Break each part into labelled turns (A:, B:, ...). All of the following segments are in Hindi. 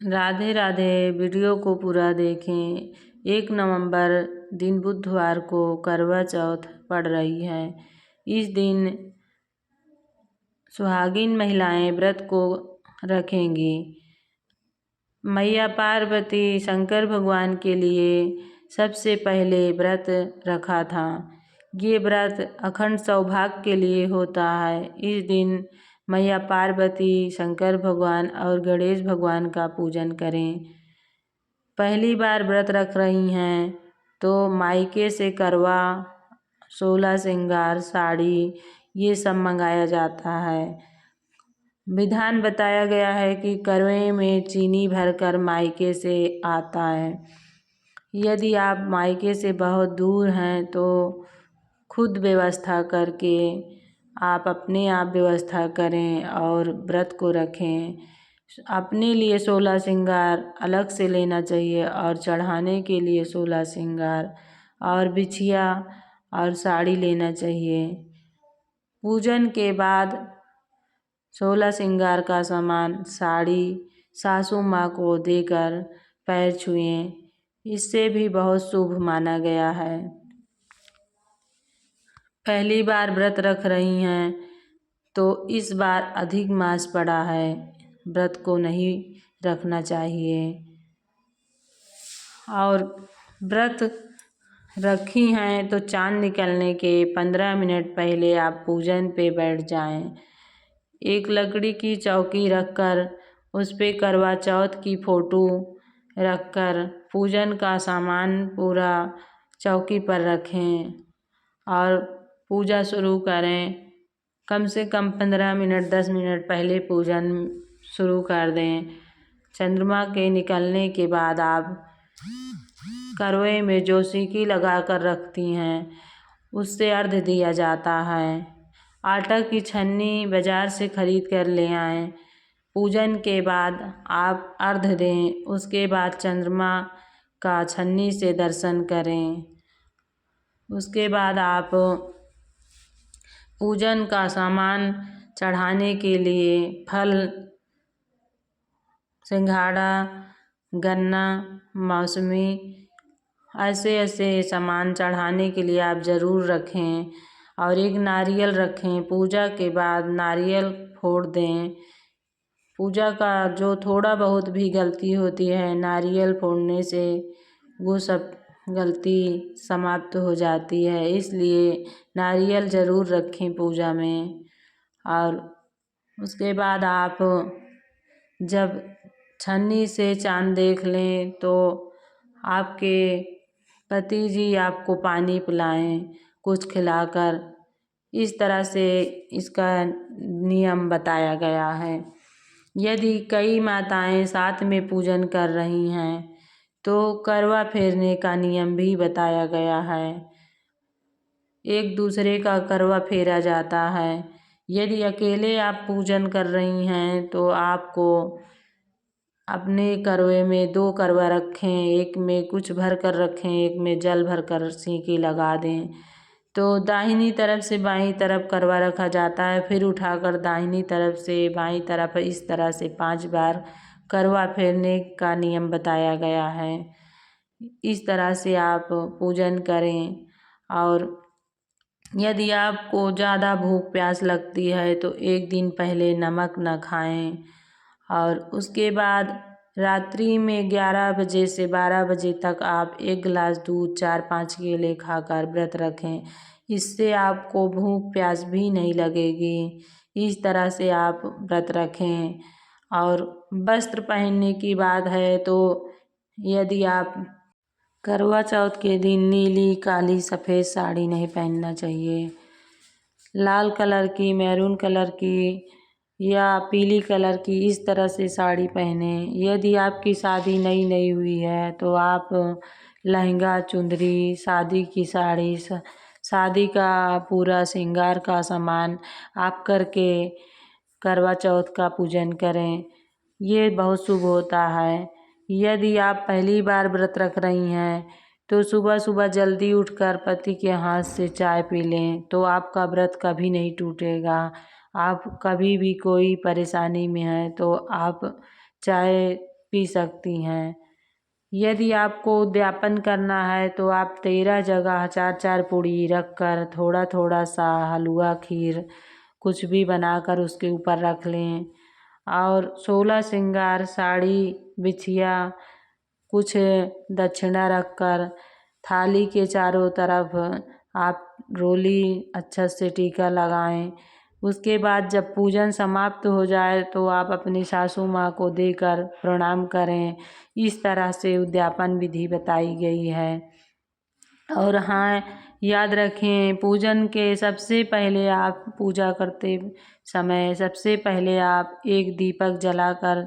A: राधे राधे। वीडियो को पूरा देखें। 1 नवंबर दिन बुधवार को करवा चौथ पड़ रही है। इस दिन सुहागिन महिलाएं व्रत को रखेंगी। मैया पार्वती शंकर भगवान के लिए सबसे पहले व्रत रखा था। ये व्रत अखंड सौभाग्य के लिए होता है। इस दिन मैया पार्वती शंकर भगवान और गणेश भगवान का पूजन करें। पहली बार व्रत रख रही हैं तो मायके से करवा, 16 श्रृंगार, साड़ी ये सब मंगाया जाता है। विधान बताया गया है कि करवे में चीनी भरकर मायके से आता है। यदि आप मायके से बहुत दूर हैं तो खुद व्यवस्था करके आप अपने आप व्यवस्था करें और व्रत को रखें। अपने लिए 16 श्रृंगार अलग से लेना चाहिए और चढ़ाने के लिए 16 श्रृंगार और बिछिया और साड़ी लेना चाहिए। पूजन के बाद 16 श्रृंगार का सामान, साड़ी सासू माँ को देकर पैर छुएं। इससे भी बहुत शुभ माना गया है। पहली बार व्रत रख रही हैं तो इस बार अधिक मास पड़ा है, व्रत को नहीं रखना चाहिए। और व्रत रखी हैं तो चाँद निकलने के 15 मिनट पहले आप पूजन पे बैठ जाएं। एक लकड़ी की चौकी रखकर उस पे करवा चौथ की फोटो रखकर पूजन का सामान पूरा चौकी पर रखें और पूजा शुरू करें। कम से कम 15 मिनट 10 मिनट पहले पूजन शुरू कर दें। चंद्रमा के निकलने के बाद आप करवे में जो सिक्की लगा कर रखती हैं उससे अर्घ दिया जाता है। आटा की छन्नी बाज़ार से खरीद कर ले आएं। पूजन के बाद आप अर्घ दें। उसके बाद चंद्रमा का छन्नी से दर्शन करें। उसके बाद आप पूजन का सामान चढ़ाने के लिए फल, सिंघाड़ा, गन्ना, मौसमी ऐसे ऐसे सामान चढ़ाने के लिए आप ज़रूर रखें और एक नारियल रखें। पूजा के बाद नारियल फोड़ दें। पूजा का जो थोड़ा बहुत भी गलती होती है नारियल फोड़ने से वो सब गलती समाप्त हो जाती है। इसलिए नारियल ज़रूर रखें पूजा में। और उसके बाद आप जब छन्नी से चाँद देख लें तो आपके पति जी आपको पानी पिलाएं कुछ खिलाकर। इस तरह से इसका नियम बताया गया है। यदि कई माताएं साथ में पूजन कर रही हैं तो करवा फेरने का नियम भी बताया गया है। एक दूसरे का करवा फेरा जाता है। यदि अकेले आप पूजन कर रही हैं तो आपको अपने करवे में 2 करवा रखें। एक में कुछ भर कर रखें, एक में जल भर कर सिक्की लगा दें। तो दाहिनी तरफ से बाईं तरफ करवा रखा जाता है। फिर उठाकर दाहिनी तरफ से बाईं तरफ इस तरह से 5 बार करवा फेरने का नियम बताया गया है। इस तरह से आप पूजन करें। और यदि आपको ज़्यादा भूख प्यास लगती है तो एक दिन पहले नमक न खाएं। और उसके बाद रात्रि में 11 बजे से 12 बजे तक आप 1 गिलास दूध 4-5 केले खाकर व्रत रखें। इससे आपको भूख प्यास भी नहीं लगेगी। इस तरह से आप व्रत रखें। और वस्त्र पहनने की बात है तो यदि आप करवा चौथ के दिन नीली, काली, सफ़ेद साड़ी नहीं पहनना चाहिए। लाल कलर की, मैरून कलर की या पीली कलर की इस तरह से साड़ी पहने। यदि आपकी शादी नई नई हुई है तो आप लहंगा, चुंदरी, शादी की साड़ी, शादी का पूरा श्रृंगार का सामान आप करके करवा चौथ का पूजन करें। ये बहुत शुभ होता है। यदि आप पहली बार व्रत रख रही हैं तो सुबह सुबह जल्दी उठकर पति के हाथ से चाय पी लें तो आपका व्रत कभी नहीं टूटेगा। आप कभी भी कोई परेशानी में हैं तो आप चाय पी सकती हैं। यदि आपको उद्यापन करना है तो आप 13 जगह 4-4 पूड़ी रखकर थोड़ा थोड़ा सा हलवा खीर कुछ भी बनाकर उसके ऊपर रख लें। और 16 श्रृंगार साड़ी बिछिया कुछ दक्षिणा रखकर थाली के चारों तरफ आप रोली अच्छा से टीका लगाएं। उसके बाद जब पूजन समाप्त हो जाए तो आप अपनी सासू माँ को देकर प्रणाम करें। इस तरह से उद्यापन विधि बताई गई है। और हाँ, याद रखें, पूजन के सबसे पहले आप पूजा करते समय सबसे पहले आप एक दीपक जलाकर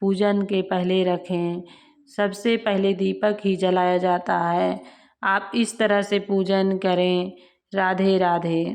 A: पूजन के पहले रखें। सबसे पहले दीपक ही जलाया जाता है। आप इस तरह से पूजन करें। राधे राधे।